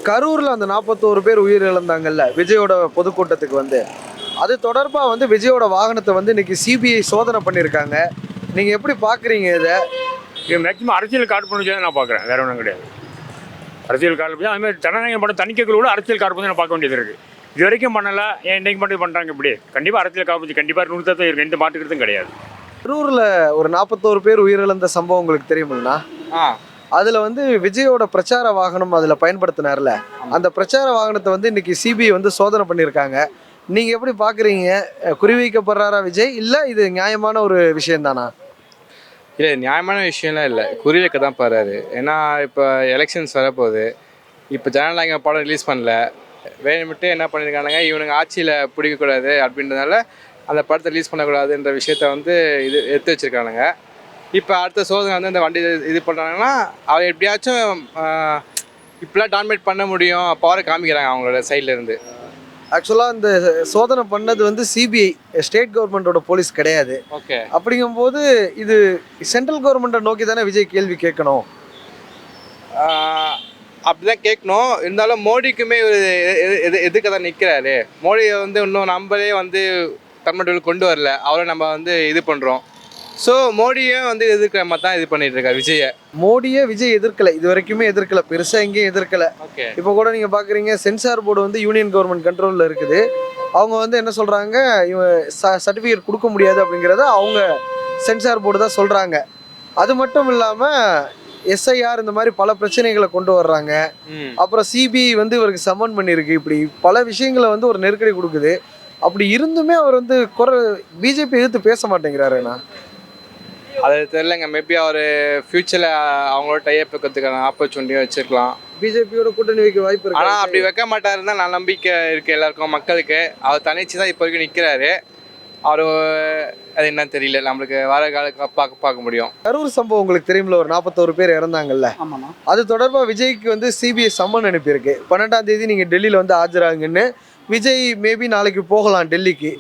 கரூர்ல அந்த 41 பேர் உயிரிழந்தாங்கல்ல விஜயோட பொதுக்கூட்டத்துக்கு வந்து, அது தொடர்பா வந்து விஜயோட வாகனத்தை வந்து இன்னைக்கு சிபிஐ சோதனை பண்ணியிருக்காங்க. நீங்க எப்படி பாக்குறீங்க இத? இது மேக்ஸிமம் அரசியல் கார்டு தான் நான் பார்க்குறேன், வேற ஒன்றும் கிடையாது. அரசியல் கார்டு அது மாதிரி ஜனநாயகம் படம் தணிக்கைகள் கூட அரசியல் கார்டு நான் பார்க்க வேண்டியது இருக்குது. இது வரைக்கும் பண்ணல, ஏன் இன்னைக்கு மட்டும் பண்ணுறாங்க இப்படி? கண்டிப்பாக அரசியல் கார்டு கண்டிப்பாக 100% இருக்குது, எந்த மாற்றுக்கிறதும் கிடையாது. கரூர்ல ஒரு 41 பேர் உயிரிழந்த சம்பவம் உங்களுக்கு தெரியுமாண்ணா? அதுல வந்து விஜயோட பிரச்சார வாகனம் அதுல பயன்படுத்தினார்ல, அந்த பிரச்சார வாகனத்தை வந்து இன்னைக்கு சிபிஐ வந்து சோதனை பண்ணியிருக்காங்க. நீங்க எப்படி பாக்குறீங்க? குறிவைக்கப்படுறாரா விஜய், இல்ல இது நியாயமான ஒரு விஷயம் தானா? இல்லை, நியாயமான விஷயம்லாம் இல்லை, குறிவைக்க தான் போகிறாரு. ஏன்னா இப்போ எலெக்ஷன்ஸ் வரப்போகுது. இப்போ ஜனநாயகம் படம் ரிலீஸ் பண்ணல, வேணுமிட்டு என்ன பண்ணியிருக்கானுங்க, இவனுங்க ஆட்சியில் பிடிக்கக்கூடாது அப்படின்றதுனால அந்த படத்தை ரிலீஸ் பண்ணக்கூடாதுன்ற விஷயத்த வந்து எடுத்து வச்சுருக்கானுங்க. இப்போ அடுத்த சோதனை வந்து அந்த வண்டி இது பண்ணுறாங்கன்னா அவர் எப்படியாச்சும் இப்படிலாம் டாமினேட் பண்ண முடியும், பவரை காமிக்கிறாங்க அவங்களோட சைட்லேருந்து. ஆக்சுவலாக இந்த சோதனை பண்ணது வந்து சிபிஐ, ஸ்டேட் கவர்மெண்டோட போலீஸ் கிடையாது. ஓகே, அப்படிங்கும்போது இது சென்ட்ரல் கவர்மெண்ட்டை நோக்கி தானே விஜய் கேள்வி கேட்கணும். அப்படிதான் கேட்கணும். இருந்தாலும் மோடிக்குமே ஒரு எதுக்க தான் நிற்கிறாரு. மோடியை வந்து இன்னும் நம்மளே வந்து தமிழ்நாட்டில் கொண்டு வரல, அவரை நம்ம வந்து இது பண்ணுறோம். ஸோ மோடியே வந்து எதிர்க்கிற மாதிரி தான் இது பண்ணிட்டு இருக்காரு விஜயை. மோடியே விஜய் எதிர்க்கலை, இது வரைக்குமே எதிர்க்கலை, பெருசாக எங்கேயும் எதிர்க்கலை. ஓகே, இப்போ கூட நீங்கள் பார்க்குறீங்க சென்சார் போர்டு வந்து யூனியன் கவர்மெண்ட் கண்ட்ரோலில் இருக்குது. அவங்க வந்து என்ன சொல்கிறாங்க, இவன் சர்டிஃபிகேட் கொடுக்க முடியாது அப்படிங்கிறத அவங்க சென்சார் போர்டு தான் சொல்கிறாங்க. அது மட்டும் இல்லாமல் எஸ்ஐஆர் இந்த மாதிரி பல பிரச்சனைகளை கொண்டு வர்றாங்க. அப்புறம் சிபிஐ வந்து இவருக்கு சம்மன் பண்ணியிருக்கு. இப்படி பல விஷயங்களை வந்து ஒரு நெருக்கடி கொடுக்குது. அப்படி இருந்துமே அவர் வந்து பிஜேபி எதிர்த்து பேச மாட்டேங்கிறாருண்ணா. அது தெரியலங்க. மேபி அவர் ஃபியூச்சரில் அவங்களோட டைப் வைக்கிறதுக்கான ஆப்பர்ச்சுனிட்டியும் வச்சுருக்கலாம். பிஜேபியோட கூட்டணி வைக்க வாய்ப்பு இருக்கு. ஆனால் அப்படி வைக்க மாட்டாருன்னு தான் நான் நம்பிக்கை இருக்குது எல்லாருக்கும், மக்களுக்கு. அவர் தனிச்சு தான் இப்போ வரைக்கும் நிற்கிறாரு. அவர் அது என்னன்னு தெரியல, நம்மளுக்கு வர கால பார்க்க முடியும். கரூர் சம்பவம் உங்களுக்கு தெரியுமில்ல, ஒரு 41 பேர் இறந்தாங்கல்ல, அது தொடர்பாக விஜய்க்கு வந்து சிபிஐ சம்மன் அனுப்பியிருக்கு. 12ஆம் தேதி நீங்கள் டெல்லியில் வந்து ஆஜராகுங்கன்னு. விஜய் மேபி நாளைக்கு போகலாம் டெல்லிக்கு.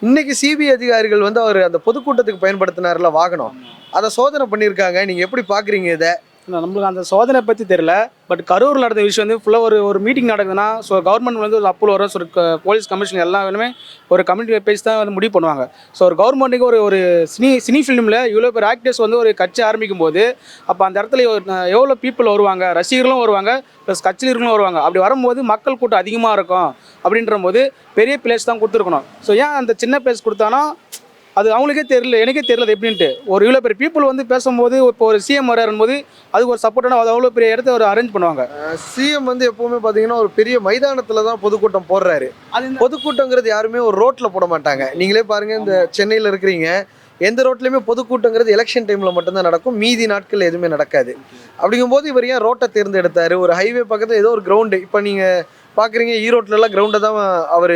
இன்னைக்கு சிபிஐ அதிகாரிகள் வந்து அவர் அந்த பொதுக்கூட்டத்துக்கு பயன்படுத்தினார்ல வாகனம், அதை சோதனை பண்ணியிருக்காங்க. நீங்கள் எப்படி பார்க்குறீங்க இதை? நம்மளுக்கு அந்த சோதனை பற்றி தெரியல. பட் கரூரில் நடந்த விஷயம் வந்து ஃபுல்லாக ஒரு மீட்டிங் நடக்குதுன்னா, ஸோ கவர்மெண்ட் வந்து ஒரு அப்ரூவல் வரும். ஸோ போலீஸ் கமிஷன் எல்லாமே ஒரு கம்யூனிட்டி பேஸ் தான் வந்து முடிவு பண்ணுவாங்க. ஸோ ஒரு கவர்மெண்ட்டுக்கு ஒரு சினி ஃபிலிமில் இவ்வளோ பேர் ஆக்டர்ஸ் வந்து ஒரு கட்சி ஆரம்பிக்கும் போது, அப்போ அந்த இடத்துல எவ்வளோ பீப்புள் வருவாங்க, ரசிகர்களும் வருவாங்க, ப்ளஸ் கட்சியினர்களும் வருவாங்க. அப்படி வரும்போது மக்கள் கூட்டம் அதிகமாக இருக்கும். அப்படின்ற போது பெரிய பிளேஸ் தான் கொடுத்துருக்கணும். ஸோ ஏன் அந்த சின்ன பிளேஸ் கொடுத்தானா அது அவங்களுக்கே தெரியல, எனக்கே தெரியல எப்படின்ட்டு. ஒரு இவ்வளோ பெரிய பீப்புள் வந்து பேசும்போது, இப்போ ஒரு சிஎம் வராரும்போது அதுக்கு ஒரு சப்போர்ட்டான அது அவ்வளோ பெரிய இடத்த ஒரு அரேஞ்ச் பண்ணுவாங்க. சிஎம் வந்து எப்பவுமே பார்த்தீங்கன்னா ஒரு பெரிய மைதானத்தில் தான் பொதுக்கூட்டம் போடுறாரு. பொதுக்கூட்டங்கிறது யாருமே ஒரு ரோட்டில் போட மாட்டாங்க. நீங்களே பாருங்கள், இந்த சென்னையில் இருக்கிறீங்க, எந்த ரோட்லையுமே பொதுக்கூட்டங்கிறது எலெக்ஷன் டைமில் மட்டும்தான் நடக்கும், மீதி நாட்கள் எதுவுமே நடக்காது. அப்படிங்கும்போது இவர் ஏன் ரோட்டை தேர்ந்தெடுத்தார்? ஒரு ஹைவே பக்கத்தில் ஏதோ ஒரு கிரவுண்டு, இப்போ நீங்கள் பார்க்குறீங்க ஈரோட்லலாம் கிரவுண்டை தான் அவர்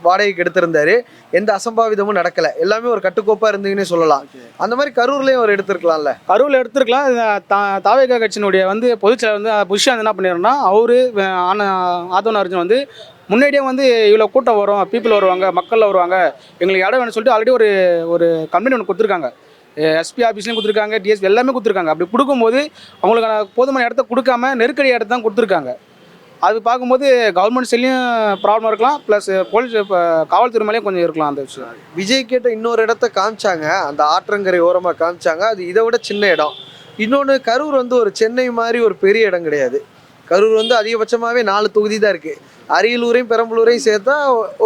வாடகைக்கு எடுத்திருந்தாரு. எந்த அசம்பாவிதமும் நடக்கலை, எல்லாமே ஒரு கட்டுக்கோப்பாக இருந்தீங்கன்னே சொல்லலாம். அந்த மாதிரி கரூர்லேயும் அவர் எடுத்துருக்கலாம்ல. கரூரில் எடுத்துருக்கலாம். தாவேகா கட்சியினுடைய வந்து பொதுச்செயலர் வந்து புஷ்ஷா என்ன பண்ணிடுறோம்னா, அவர் ஆதவன் அர்ஜுன் வந்து முன்னாடியே வந்து இவ்வளோ கூட்டம் வரும், பீப்புள் வருவாங்க, மக்கள் வருவாங்க, எங்களுக்கு இடம் வேணும்னு சொல்லிட்டு ஆல்ரெடி ஒரு கம்பெனி ஒன்று கொடுத்துருக்காங்க. எஸ்பி ஆஃபீஸ்லேயும் கொடுத்துருக்காங்க, டிஎஸ்பி எல்லாமே கொடுத்துருக்காங்க. அப்படி கொடுக்கும்போது அவங்களுக்கான போதுமான இடத்த கொடுக்காம நெருக்கடி இடத்த தான் கொடுத்துருக்காங்க. அது பார்க்கும்போது கவர்மெண்ட் சைட்லையும் ப்ராப்ளம் இருக்கலாம், ப்ளஸ் போலீஸ் காவல்துறை மேலேயும் கொஞ்சம் இருக்கலாம் அந்த விஷயம். விஜய் கேட்ட இன்னொரு இடத்த காமிச்சாங்க, அந்த ஆற்றங்கரை ஓரமாக காமிச்சாங்க. அது இதை விட சின்ன இடம். இன்னொன்று, கரூர் வந்து ஒரு சென்னை மாதிரி ஒரு பெரிய இடம் கிடையாது. கரூர் வந்து அதிகபட்சமாகவே 4 தொகுதி தான் இருக்குது. அரியலூரையும் பெரம்பலூரையும் சேர்த்தா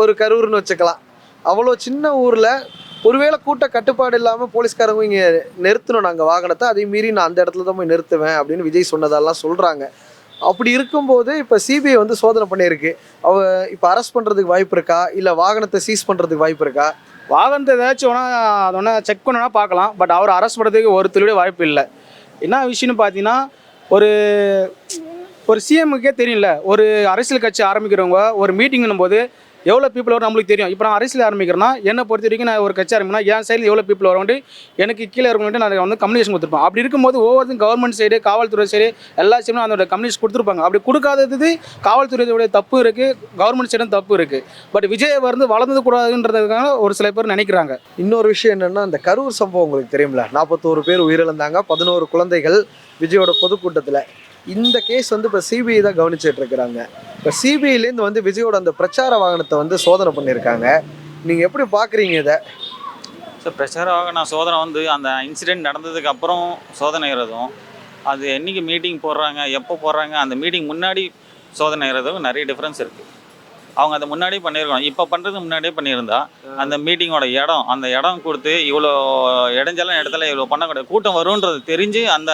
ஒரு கரூர்னு வச்சுக்கலாம். அவ்வளோ சின்ன ஊரில் ஒருவேளை கூட்ட கட்டுப்பாடு இல்லாமல் போலீஸ்காரங்க இங்கே நிறுத்தணும் நாங்கள் வாகனத்தை, அதே மீறி நான் அந்த இடத்துல தான் போய் நிறுத்துவேன் அப்படின்னு விஜய் சொன்னதெல்லாம் சொல்கிறாங்க. அப்படி இருக்கும்போது இப்போ சிபிஐ வந்து சோதனை பண்ணியிருக்கு. இப்போ அரெஸ்ட் பண்ணுறதுக்கு வாய்ப்பு இருக்கா, இல்லை வாகனத்தை சீஸ் பண்ணுறதுக்கு வாய்ப்பு இருக்கா? வாகனத்தை ஏதாச்சும் வேணால் அதை ஒன்றா செக் பண்ணனா பார்க்கலாம். பட் அவர் அரெஸ்ட் பண்ணுறதுக்கு ஒரு துளியோட வாய்ப்பு இல்லை. என்ன விஷயம்னு பார்த்தீங்கன்னா, ஒரு சிஎம்முக்கே தெரியல, ஒரு அரசியல் கட்சி ஆரம்பிக்கிறவங்க ஒரு மீட்டிங்னும் போது எவ்வளோ பீப்புள் வரும் நம்மளுக்கு தெரியும். இப்போ நான் அரசியல் ஆரம்பிக்கிறேன்னா, என்னை பொறுத்த வரைக்கும் நான் ஒரு கட்சி ஆரம்பிக்கணும், என் சைடில் எவ்வளோ பீப்புள் வரும்ட்டு எனக்கு கீழே இருக்கணும்ட்டு நான் வந்து கம்யூனிகேஷன் கொடுத்துருப்பேன். அப்படி இருக்கும்போது ஒவ்வொருத்தரும் கவர்மெண்ட் சைடு, காவல்துறை சைடு எல்லா சைடும் அதோட கம்யூனிகேஷன் கொடுத்துருப்பாங்க. அப்படி கொடுக்காதது காவல்துறையோடைய தப்பு இருக்குது, கவர்மெண்ட் சைடும் தப்பு இருக்குது. பட் விஜய் வந்து வளர்ந்தது கூடாதுன்றதுக்காக ஒரு சில பேர் நினைக்கிறாங்க. இன்னொரு விஷயம் என்னென்னா, இந்த கரூர் சம்பவம் உங்களுக்கு தெரியுமில்ல, 41 பேர் உயிரிழந்தாங்க, 11 குழந்தைகள் விஜயோட பொதுக்கூட்டத்தில். இந்த கேஸ் வந்து இப்போ சிபிஐ தான் கவனிச்சிட்டு இருக்கிறாங்க. இப்போ சிபிஐலேருந்து வந்து விஜயோட அந்த பிரச்சார வாகனத்தை வந்து சோதனை பண்ணியிருக்காங்க. நீங்கள் எப்படி பார்க்குறீங்க இதை? ஸோ பிரச்சார வாகன சோதனை வந்து அந்த இன்சிடெண்ட் நடந்ததுக்கு அப்புறம் சோதனைகிறதும், அது என்றைக்கு மீட்டிங் போடுறாங்க, எப்போ போடுறாங்க, அந்த மீட்டிங் முன்னாடி சோதனைகிறதும் நிறைய டிஃப்ரென்ஸ் இருக்குது. அவங்க அதை முன்னாடியே பண்ணியிருக்கணும். இப்போ பண்ணுறது முன்னாடியே பண்ணியிருந்தா அந்த மீட்டிங்கோட அந்த இடம் கொடுத்து இவ்வளோ இடைஞ்சலாம் இடத்துல இவ்வளோ பண்ணக்கூடாது, கூட்டம் வரும்ன்றது தெரிஞ்சு அந்த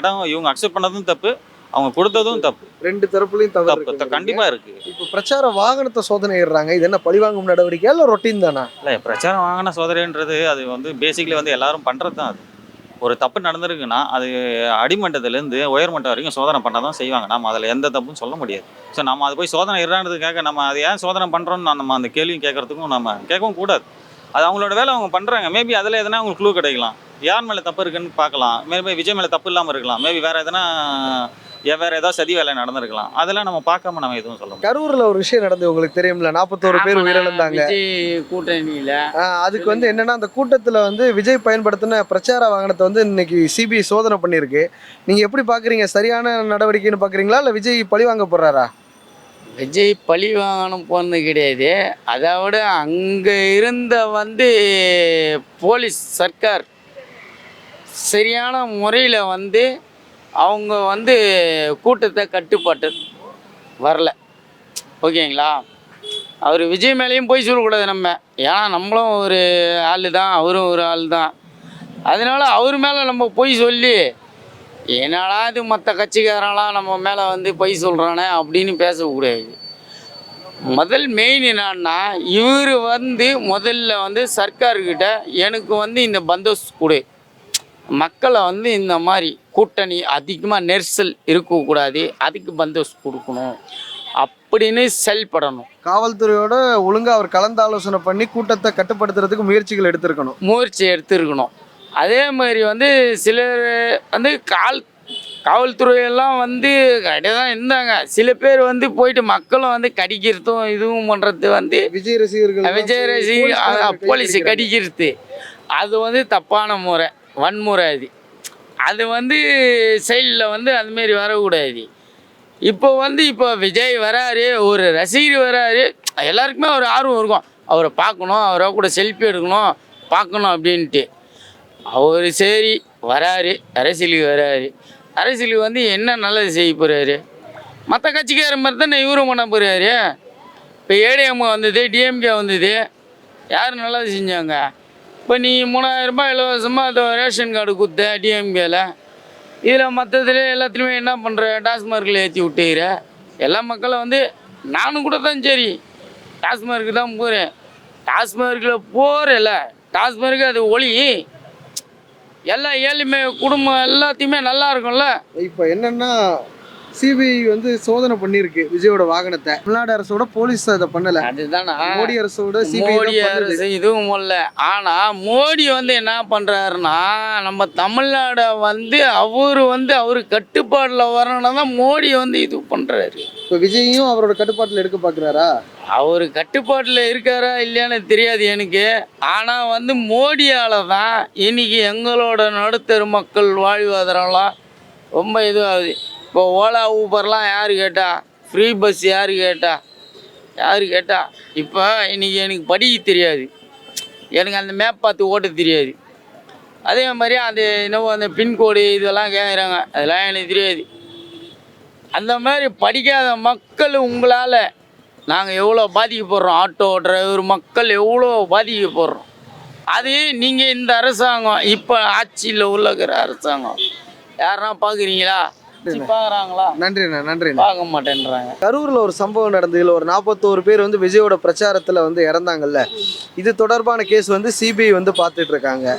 இடம் இவங்க அக்செப்ட் பண்ணதும் தப்பு, அவங்க கொடுத்ததும் தப்பு. ரெண்டு தரப்புலையும் தப்பு கண்டிப்பாக இருக்குது. இப்போ பிரச்சார வாகனத்தை சோதனையிடுறாங்க. இது என்ன பழிவாங்கும் நடவடிக்கையா இல்லை ரொட்டீன் தானா? இல்லை, பிரச்சாரம் வாங்கின சோதனைன்றது அது வந்து பேசிக்கலி வந்து எல்லாரும் பண்ணுறது தான். அது ஒரு தப்பு நடந்திருக்குன்னா அது அடிமட்டத்துலேருந்து உயர்மட்டம் வரைக்கும் சோதனை பண்ண தான் செய்வாங்க. நம்ம அதில் எந்த தப்புன்னு சொல்ல முடியாது. ஸோ நம்ம அது போய் சோதனை இறான்றதுக்காக நம்ம அது ஏன் சோதனை பண்ணுறோன்னு நம்ம அந்த கேள்வியும் கேட்குறதுக்கும் நம்ம கேட்கவும் கூடாது. அது அவங்களோட வேலை, அவங்க பண்ணுறாங்க. மேபி அதில் எதனா அவங்களுக்கு க்ளூ கிடைக்கலாம், யார் மேலே தப்பு இருக்குன்னு பார்க்கலாம். மேபி விஜய் மேலே தப்பு இல்லாமல் இருக்கலாம், மேபி வேறு எதனா வேறு ஏதாவது சதி வேலை நடந்திருக்கலாம். அதெல்லாம் நம்ம பார்க்காம நம்ம எதுவும் சொல்ல முடியாது. கரூரில் ஒரு விஷயம் நடந்தது உங்களுக்கு தெரியும்ல, 41 பேர் உயிரிழந்தாங்க. கூட்டணியில் அதுக்கு வந்து என்னன்னா, அந்த கூட்டத்தில் வந்து விஜய் பயன்படுத்தின பிரச்சார வாகனத்தை வந்து இன்னைக்கு சிபிஐ சோதனை பண்ணியிருக்கு. நீங்கள் எப்படி பார்க்குறீங்க? சரியான நடவடிக்கைன்னு பார்க்குறீங்களா இல்லை விஜய் பழி வாங்க போகிறாரா? விஜய் பழி வாங்கணும் போனது கிடையாது. அதை விட அங்கே இருந்த போலீஸ் சர்க்கார் சரியான முறையில் அவங்க கூட்டத்தை கட்டுப்பாட்டு வரல. ஓகேங்களா? அவர் விஜய் மேலேயும் போய் சொல்லக்கூடாது நம்ம, ஏன்னா நம்மளும் ஒரு ஆள் தான், அவரும் ஒரு ஆள் தான். அதனால அவர் மேலே நம்ம பொய் சொல்லி என்னடா இது மற்ற கட்சிக்காரெல்லாம் நம்ம மேலே பொய் சொல்கிறானே அப்படின்னு பேசக்கூடாது. முதல் மெயின் என்னன்னா, இவர் முதல்ல சர்க்கார்கிட்ட எனக்கு இந்த பந்தோஸ்து கொடு, மக்களை இந்த மாதிரி கூட்டணி அதிகமாக நெரிசல் இருக்கக்கூடாது, அதுக்கு பந்தோஸ்து கொடுக்கணும் அப்படின்னு செயல்படணும். காவல்துறையோட ஒழுங்காக அவர் கலந்தாலோசனை பண்ணி கூட்டத்தை கட்டுப்படுத்துறதுக்கு முயற்சி எடுத்திருக்கணும். அதே மாதிரி சிலர் காவல்துறையெல்லாம் கடையாக தான் இருந்தாங்க. சில பேர் போயிட்டு மக்களும் கடிக்கிறதும் இதுவும் பண்ணுறது விஜய் ரசிகர்கள் போலீஸை கடிக்கிறது அது தப்பான முறை, வன்முறை. அது செயலில் அதுமாரி வரக்கூடாது. இப்போ விஜய் வராரு, ஒரு ரசிகர் வராரு, எல்லாருக்குமே ஒரு ஆர்வம் இருக்கும், அவரை பார்க்கணும், அவரை கூட செல்ஃபி எடுக்கணும், பார்க்கணும் அப்படின்ட்டு. அவர் சரி வராரு, அரசியலுக்கு வராரு, அரசியலுக்கு என்ன நல்லது செய்ய போகிறாரு? மற்ற கட்சிக்கார மாதிரி தானே இவரும் பண்ண போகிறாரு. இப்போ ஏடிஎம் வந்தது, டிஎம்கே வந்தது, யார் நல்லது செஞ்சாங்க? இப்போ நீ 3000 ரூபாய் இலவசமாக அதை ரேஷன் கார்டு கொடுத்த டிஎம்கேல, இதில் மற்றதுல எல்லாத்துலேயுமே என்ன பண்ணுற, டாஸ்மார்க்கில் ஏற்றி விட்டுக்கிற எல்லா மக்களும் நானும் கூட தான் சரி டாஸ்மார்க்கு தான் போகிறேன். டாஸ்மார்க்கில் போகிறேல்ல, டாஸ்மார்க்கு அது ஒளி எல்லா ஏழ்மை குடும்பம் எல்லாத்தையுமே நல்லா இருக்கும்ல. இப்போ என்னன்னா, சிபிஐ சோதனை பண்ணியிருக்கு விஜயோட வாகனத்தை. தமிழ்நாடு அரசோட போலீஸ் அதை பண்ணல, அதுதானா மோடி அரசோட மோடி அரசு இதுவும் இல்லை. ஆனால் மோடி என்ன பண்ணுறாருன்னா, நம்ம தமிழ்நாடை அவர் கட்டுப்பாட்டில் வரணும்னா தான் மோடி இது பண்ணுறாரு. இப்போ விஜயும் அவரோட கட்டுப்பாட்டில் எடுக்க பார்க்குறாரா? அவர் கட்டுப்பாட்டில் இருக்காரா இல்லையான்னு தெரியாது எனக்கு. ஆனால் மோடியால் தான் இன்னைக்கு எங்களோட நடுத்தர மக்கள் வாழ்வாதாரம்லாம் ரொம்ப இதுவாகுது. இப்போ ஓலா ஊபர்லாம் யார் கேட்டா, ஃப்ரீ பஸ் யார் கேட்டா, இப்போ இன்றைக்கி எனக்கு படிக்க தெரியாது, எனக்கு அந்த மேப் பார்த்து ஓட்ட தெரியாது. அதே மாதிரி அந்த பின்கோடு இதெல்லாம் கேட்குறாங்க, அதெல்லாம் எனக்கு தெரியாது. அந்த மாதிரி படிக்காத மக்கள் உங்களால் நாங்கள் எவ்வளோ பாதிக்கப்படுறோம், ஆட்டோ டிரைவர் மக்கள் எவ்வளோ பாதிக்கப்படுறோம். அது நீங்கள் இந்த அரசாங்கம் இப்போ ஆட்சியில் உள்ளக்கிற அரசாங்கம் யாருன்னா பார்க்குறீங்களா? பார்க்குறாங்களா? நன்றி. பார்க்க மாட்டேன்றாங்க. கரூரில் ஒரு சம்பவம் நடந்ததுல ஒரு 41 பேர் விஜயோட பிரச்சாரத்தில் இறந்தாங்கல்ல, இது தொடர்பான கேஸ் சிபிஐ பார்த்துட்டு இருக்காங்க.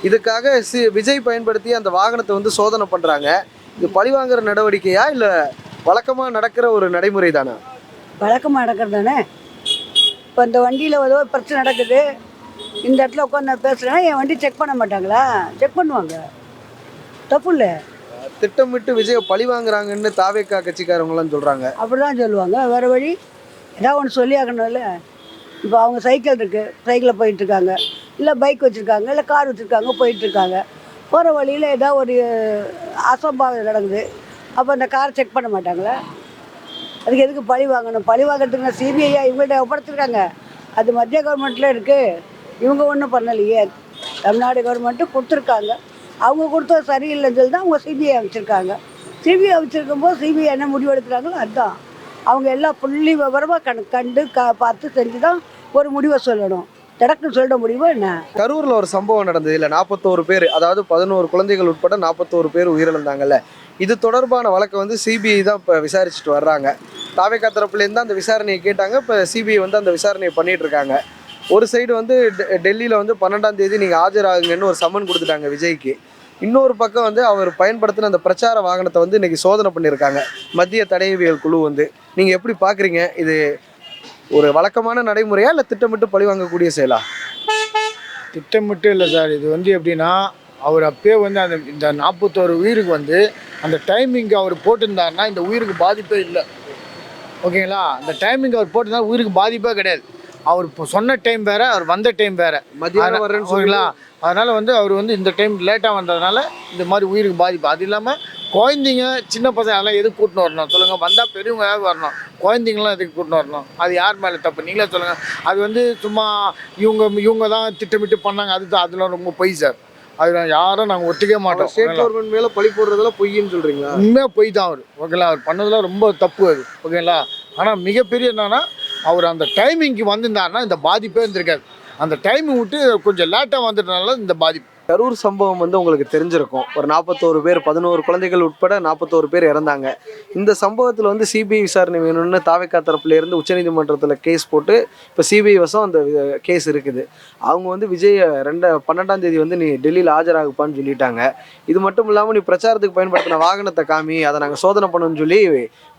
இதுக்காக விஜய் பயன்படுத்தி அந்த வாகனத்தை சோதனை பண்ணுறாங்க. இது பழிவாங்குற நடவடிக்கையா இல்லை வழக்கமாக நடக்கிற ஒரு நடைமுறை தானே? வழக்கமாக நடக்கிறது தானே. இப்போ இந்த வண்டியில் ஏதோ பிரச்சனை நடக்குது, இந்த இடத்துல உட்காந்து நான் பேசுகிறேன்னா என் வண்டி செக் பண்ண மாட்டாங்களா? செக் பண்ணுவாங்க, தப்பு இல்லை. திட்டமிட்டு விஜயை பழி வாங்குறாங்கன்னு தாவேக்கா கட்சிக்காரங்களாம் சொல்கிறாங்க. அப்படி தான் சொல்லுவாங்க, வேறு வழி ஏதாவது ஒன்று சொல்லி ஆகணும்ல. இப்போ அவங்க சைக்கிள் இருக்குது, சைக்கிளில் போயிட்டுருக்காங்க, இல்லை பைக் வச்சுருக்காங்க, இல்லை கார் வச்சுருக்காங்க, போயிட்டுருக்காங்க. போகிற வழியில் ஏதாவது ஒரு அசம்பாவிதம் நடக்குது, அப்போ அந்த காரை செக் பண்ண மாட்டாங்களா? அதுக்கு எதுக்கு பழி வாங்கணும்? பழி வாங்குறதுக்கு சிபிஐயா இவங்கள்ட்ட ஒப்படைச்சிருக்காங்க. அது மத்திய கவர்மெண்ட்டில் இருக்குது. இவங்க ஒன்றும் பண்ணலையே. தமிழ்நாடு கவர்மெண்ட்டு கொடுத்துருக்காங்க. அவங்க கொடுத்தது சரியில்லைன்னு சொல்லி தான் அவங்க சிபிஐ அமைச்சிருக்காங்க. சிபிஐ அமைச்சிருக்கும்போது சிபிஐ என்ன முடிவு எடுக்கிறாங்களோ அதுதான். அவங்க எல்லாம் புள்ளி விவரமாக கண்டு பார்த்து செஞ்சு தான் ஒரு முடிவை சொல்லணும். டக்குன்னு சொல்ல முடியுமா என்ன? கரூரில் ஒரு சம்பவம் நடந்தது இல்லை, 41 பேர், அதாவது 11 குழந்தைகள் உட்பட 41 பேர் உயிரிழந்தாங்கல்ல. இது தொடர்பான வழக்கை வந்து சிபிஐ தான் இப்போ விசாரிச்சுட்டு வர்றாங்க. தாவேகா தரப்புலேருந்து தான் அந்த விசாரணையை கேட்டாங்க. இப்போ சிபிஐ வந்து அந்த விசாரணையை பண்ணிட்டு இருக்காங்க. ஒரு சைடு வந்து டெல்லியில் வந்து 12ஆம் தேதி நீங்கள் ஆஜராகுங்கன்னு ஒரு சம்மன் கொடுத்துட்டாங்க விஜய்க்கு. இன்னொரு பக்கம் வந்து அவர் பயன்படுத்தின அந்த பிரச்சார வாகனத்தை வந்து இன்றைக்கி சோதனை பண்ணியிருக்காங்க மத்திய தடயவியல் குழு வந்து. நீங்கள் எப்படி பார்க்குறீங்க? இது ஒரு வழக்கமான நடைமுறையா இல்லை திட்டமிட்டு பழி வாங்கக்கூடிய செயலா? திட்டமிட்டு இல்லை சார். இது வந்து எப்படின்னா, அவர் அப்பயே வந்து இந்த 41 உயிருக்கு வந்து அந்த டைமிங் அவர் போட்டிருந்தாருன்னா இந்த உயிருக்கு பாதிப்பே இல்லை. ஓகேங்களா? அந்த டைமிங் அவர் போட்டிருந்தா உயிருக்கு பாதிப்பே கிடையாது. அவர் இப்போ சொன்ன டைம் வேறு, அவர் வந்த டைம் வேறு. மத்தியானம் வரேன்னு ஓகேங்களா? அதனால் வந்து அவர் வந்து இந்த டைம் லேட்டாக வந்ததுனால இந்த மாதிரி உயிருக்கு பாதிப்பு. அது இல்லாமல் குழந்தைங்க சின்ன பசங்க அதெல்லாம் எதுக்கு கூட்டின்னு வரணும் சொல்லுங்கள்? வந்தால் பெரியவங்க யாரும் வரணும், குழந்தைங்களாம் எதுக்கு கூட்டின்னு வரணும்? அது யார் மேலே தப்பு? நீங்களே சொல்லுங்கள். அது வந்து சும்மா இவங்க தான் திட்டமிட்டு பண்ணாங்க, அதெல்லாம் ரொம்ப பொய் சார். அது யாரும் நாங்கள் ஒத்துக்கவே மாட்டோம். ஸ்டேட் கவர்மெண்ட் மேலே பழி போடுறதெல்லாம் பொய்ன்னு சொல்கிறீங்களா? உண்மையாக பொய் தான் அவர். ஓகேங்களா? அவர் பண்ணதெல்லாம் ரொம்ப தப்பு அது. ஓகேங்களா? ஆனால் மிகப்பெரிய என்னன்னா, அவர் அந்த டைமிங்க்கு வந்திருந்தாருன்னா இந்த பாதிப்பே இருந்திருக்காது. அந்த டைமிங் விட்டு கொஞ்சம் லேட்டாக வந்துட்டனால இந்த பாதிப்பு. கரூர் சம்பவம் வந்து உங்களுக்கு தெரிஞ்சிருக்கும். ஒரு 41 பேர், 11 குழந்தைகள் உட்பட 41 பேர் இறந்தாங்க. இந்த சம்பவத்தில் வந்து சிபிஐ விசாரணை வேணும்னு தாவேகா தரப்புலேருந்து உச்சநீதிமன்றத்தில் கேஸ் போட்டு இப்போ சிபிஐ வசம் அந்த கேஸ் இருக்குது. அவங்க வந்து விஜய் 12ஆம் தேதி வந்து நீ டெல்லியில் ஆஜராகுப்பான்னு சொல்லிட்டாங்க. இது மட்டும் இல்லாமல் நீ பிரச்சாரத்துக்கு பயன்படுத்தின வாகனத்தை காமி, அதை நாங்கள் சோதனை பண்ணணும்னு சொல்லி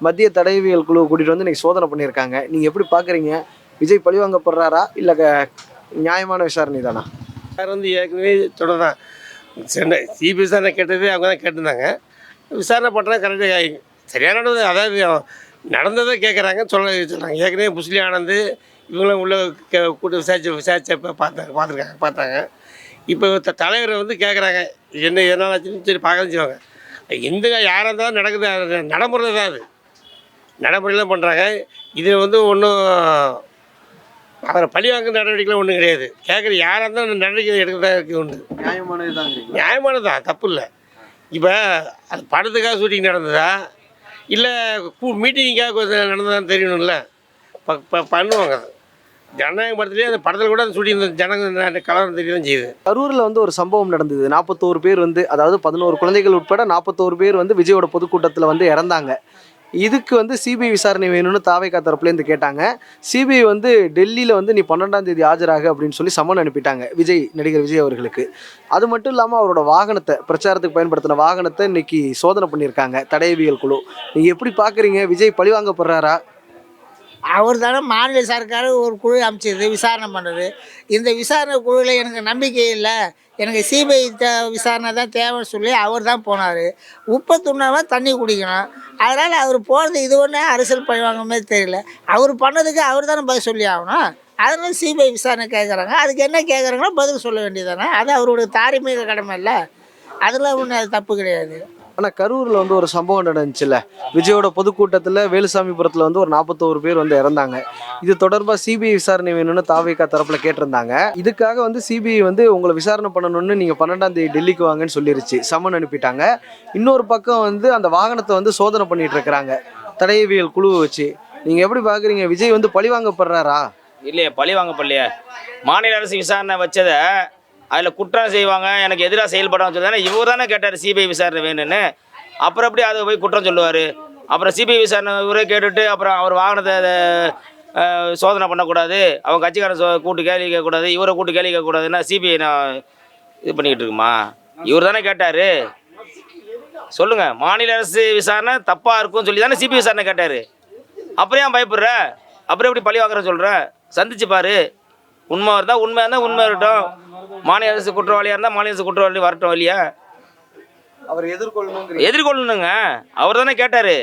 மத்திய தடயவியல் குழு கூட்டிகிட்டு வந்து இன்றைக்கி சோதனை பண்ணியிருக்காங்க. நீங்கள் எப்படி பார்க்குறீங்க? விஜய் பழிவாங்கப்படுறாரா இல்லை நியாயமான விசாரணை தானா? சார் வந்து ஏற்கனவே தொடர்தான் சென்னை சிபிஐ விசாரணை கேட்டது அவங்க தான் கேட்டிருந்தாங்க. விசாரணை பண்ணுறாங்க கரெக்டாக சரியான அதாவது நடந்ததை கேட்குறாங்க சொல்கிறாங்க. ஏற்கனவே முஸ்லி ஆனந்து இவங்களும் உள்ள கூட்டு விசாரிச்சப்போ பார்த்தாங்க. இப்போ தலைவர் வந்து கேட்குறாங்க என்ன ஆச்சுன்னு சரி பார்க்கணும் செய்வாங்க. எந்த யாராக இருந்தாலும் நடக்குது, நடைமுறை தான் அது. நடைமுறையில் பண்ணுறாங்க. இது வந்து ஒன்றும் அவரை பழி வாங்க நடவடிக்கைலாம் ஒன்றும் கிடையாது. கேட்குற யாராக இருந்தாலும் நடவடிக்கை எடுக்கிறதா உண்டு. நியாயமானது தான், தப்பு இல்லை. இப்போ அது படத்துக்காக ஷூட்டிங் நடந்ததா இல்லை மீட்டிங்காக நடந்ததான்னு தெரியணும்ல. பண்ணுவாங்க. ஜனநாயக படத்துலேயே அந்த படத்தில் கூட அந்த ஷூட்டிங் ஜனங்க கலவரம் தெரிய தான் செய்யுது. கரூரில் வந்து ஒரு சம்பவம் நடந்தது. 41 பேர் வந்து, அதாவது 11 குழந்தைகள் உட்பட 41 பேர் வந்து விஜயோட பொதுக்கூட்டத்தில் வந்து இறந்தாங்க. இதுக்கு வந்து சிபிஐ விசாரணை வேணும்னு தாவேகா தரப்புலேருந்து கேட்டாங்க. சிபிஐ வந்து டெல்லியில் வந்து நீ 12ஆம் தேதி ஆஜராக அப்படின்னு சொல்லி சம்மன் அனுப்பிட்டாங்க நடிகர் விஜய் அவர்களுக்கு. அது மட்டும் இல்லாமல் அவரோட வாகனத்தை, பிரச்சாரத்துக்கு பயன்படுத்தின வாகனத்தை இன்னைக்கு சோதனை பண்ணியிருக்காங்க தடயவியல் குழு. நீங்கள் எப்படி பார்க்குறீங்க? விஜய் பழிவாங்கப்படுறாரா? அவர் தானே மாநில சர்க்கார் ஒரு குழு அமைச்சது விசாரணை பண்ணுறது. இந்த விசாரணை குழுவில் எனக்கு நம்பிக்கை இல்லை, எனக்கு சிபிஐ விசாரணை தான் தேவைன்னு சொல்லி அவர் தான் போனார். உப்பை துண்ணாமல் தண்ணி குடிக்கணும். அதனால் அவர் போகிறது இது ஒன்று அரசியல் பழிவாங்க மாதிரி தெரியல. அவர் பண்ணதுக்கு அவர் தானே பதில் சொல்லி ஆகணும். அதனால சிபிஐ விசாரணை கேட்குறாங்க. அதுக்கு என்ன கேட்குறாங்களோ பதில் சொல்ல வேண்டியதானே. அது அவருடைய தார்மீக கடமை இல்லை. அதில் ஒன்றும் அது தப்பு கிடையாது. ஆனால் கரூரில் வந்து ஒரு சம்பவம் நடந்துச்சுல்ல, விஜயோட பொதுக்கூட்டத்தில் வேலுசாமிபுரத்தில் வந்து ஒரு 41 பேர் வந்து இறந்தாங்க. இது தொடர்பாக சிபிஐ விசாரணை வேணும்னு தாவேகா தரப்பில் கேட்டிருந்தாங்க. இதுக்காக வந்து சிபிஐ வந்து உங்களை விசாரணை பண்ணணும்னு நீங்கள் 12ஆம் தேதி டெல்லிக்கு வாங்கன்னு சொல்லிருச்சு, சம்மன் அனுப்பிட்டாங்க. இன்னொரு பக்கம் வந்து அந்த வாகனத்தை வந்து சோதனை பண்ணிட்டு இருக்கிறாங்க தடயவியல் குழுவை வச்சு. நீங்கள் எப்படி பார்க்குறீங்க? விஜய் வந்து பழிவாங்கப்படுறாரா? இல்லையே, பழிவாங்கப்படலையே. மாநில அரசு விசாரணை வச்சதை அதில் குற்றம் செய்வாங்க, எனக்கு எதிராக செயல்படாமல் சொல்லி தானே இவர் தானே கேட்டார் சிபிஐ விசாரணை வேணும்னு. அப்புறம் எப்படி அதை போய் குற்றம் சொல்லுவார்? அப்புறம் சிபிஐ விசாரணை இவரே கேட்டுட்டு அப்புறம் அவர் வாகனத்தை சோதனை பண்ணக்கூடாது, அவங்க கட்சிக்காரன் கூட்டு கேள்வி கேட்கக்கூடாது, இவரை கூட்டு கேள்வி கேட்கக்கூடாதுன்னா சிபிஐ நான் இது பண்ணிக்கிட்டு இருக்குமா? இவர் தானே கேட்டார். சொல்லுங்கள், மாநில அரசு விசாரணை தப்பாக இருக்கும்னு சொல்லி தானே சிபிஐ விசாரணை கேட்டார். அப்புறம் ஏன் பயப்படுற? அப்புறம் எப்படி பழி வாங்குற சொல்கிற? சந்திச்சு பாரு. உண்மை இருந்தால் உண்மையாக இருந்தால் உண்மை இருக்கட்டும். மாநில அரசு குற்றவாளியாக இருந்தால் மாநில அரசு குற்றவாளி வரட்டும் இல்லையா? அவர் எதிர்கொள்ளணுங்க. எதிர்கொள்ளணுங்க. அவர் தானே கேட்டார்.